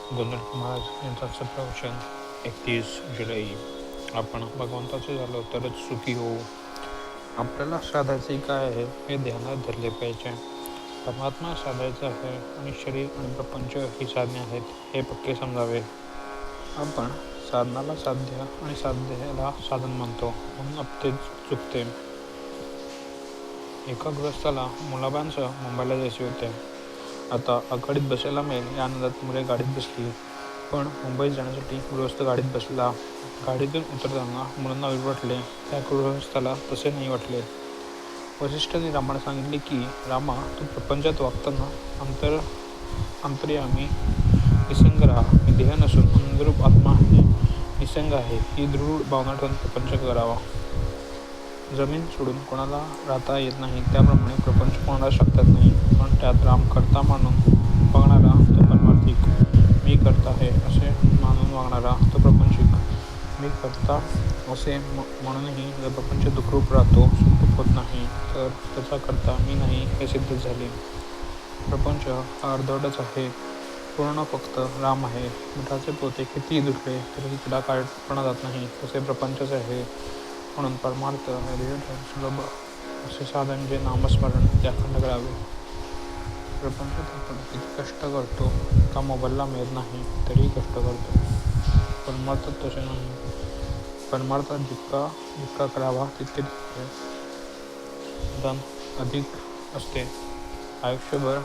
गोंधळ महाराज यांचं प्रवचन 31 जुलै. आपण भगवंताचे झालो तरच सुखी होऊ. आपल्याला साधायचे काय आहे हे ध्यानात धरले पाहिजे. परमात्मा साधायचा आहे आणि शरीर आणि प्रपंच ही साधने आहेत हे पक्के समजावे. आपण साधनाला साध्य आणि साध्याला साधन मानतो, म्हणून ते चुकते. एका गृहस्थाला मुलाबांसह मुंबईला जायचे होते. आता आघाडीत बसायला मिळेल या आनंदात मुले गाडीत बसली, पण मुंबईत जाण्यासाठी गृहस्थ गाडीत बसला. गाडीतून उतरताना मुलांना वाटले, त्या गृहस्थाला तसे नाही वाटले. वसिष्ठांनी रामाला सांगितले की, रामा, तू प्रपंचात वागताना अंतर्यामी निसंग राहा. मी देह नसून आनंदरूप आत्मा आहे, निसंग आहे, ही दृढ भावना ठेवून प्रपंच करावा. जमीन सोडून कोणाला राहता येत नाही, त्याप्रमाणे प्रपंच कोणाला शकतात नाही. पण त्यात राम कर्ता मानून वागणारा तो परमार्थिक, मी कर्ता आहे असे मानून वागणारा तो प्रपंचिक. मी कर्ता असे म्हणूनही जर प्रपंच दुःखरूप राहतो, सुखरूप होत नाही, तर त्याचा कर्ता मी नाही हे सिद्ध झाले. प्रपंच हा अर्धवटच आहे, पूर्ण फक्त राम आहे. मिठाचे पोते कितीही धुतले तरीही त्याला काळपणा जात नाही, तसे प्रपंचच आहे. म्हणून परमार्थ सुलभ असे साधन जे नामस्मरण ते अखंड करावे. प्रपंचात आपण किती कष्ट करतो, का मोबाईलला मिळत नाही तरीही कष्ट करतो. परमार्थात तसे नाही. परमार्थात जितका करावा तितके धन अधिक असते. आयुष्यभर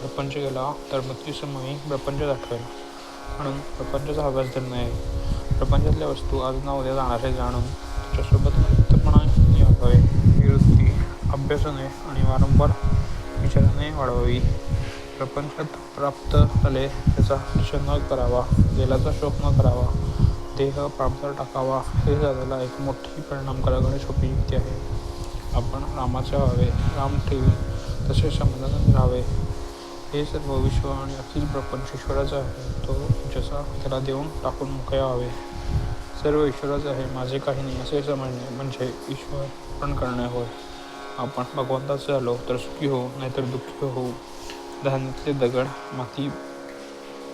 प्रपंच केला तर मृत्यूसमयी प्रपंच आठवेल, म्हणून प्रपंचाचा अभ्यास धरू नये. प्रपंचातल्या वस्तू आज ना उद्या जाणारे जाणून त्याच्यासोबत मुक्तपणाने वागावे. ही वृत्ती अभ्यासाने आणि वारंवार विचाराने वाढवावी. प्रपंचात प्राप्त झाले त्याचा हर्ष न करावा, गेल्याचा शोक न करावा, देह प्राप्त टाकावा, हे साधायला एक मोठी परिणामकारक आणि सोपी युक्ती आहे. आपण रामाचे व्हावे, राम ठेवी तसे समाधानाने राहावे. हे सर्व विश्व आणि अखिल प्रपंच ईश्वराचा आहे, तो जसा त्याला देऊन टाकून मोकळे व्हावे. सर्व ईश्वराचे आहे, माझे काही नाही असे समजणे म्हणजे ईश्वर अर्पण करणे होय. आपण भगवंताचे झालो तर सुखी होऊ, नाहीतर दुःखी होऊ. धान्यातले दगड, माती,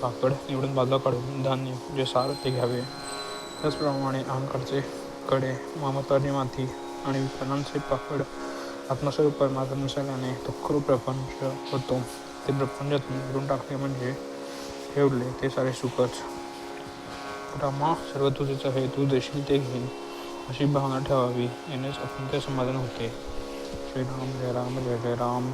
पाकड निवडून बाजूला काढून धान्य जे सार ते घ्यावे. त्याचप्रमाणे अहंकारचे कडे, ममताची माती आणि विकारांचे पाकड आत्मस्वरूप परमात्मा मिसळल्याने दुःखरूप प्रपंच होतो. ते प्रपंचातून निवडून टाकले म्हणजे ठेवले ते सारे सुखच. रामा, सर्व तुझेच आहे, तू देशील ते घेईन अशी भावना ठेवावी, यानेच अत्यंत समाधान होते. श्रीराम जय राम जय जय राम.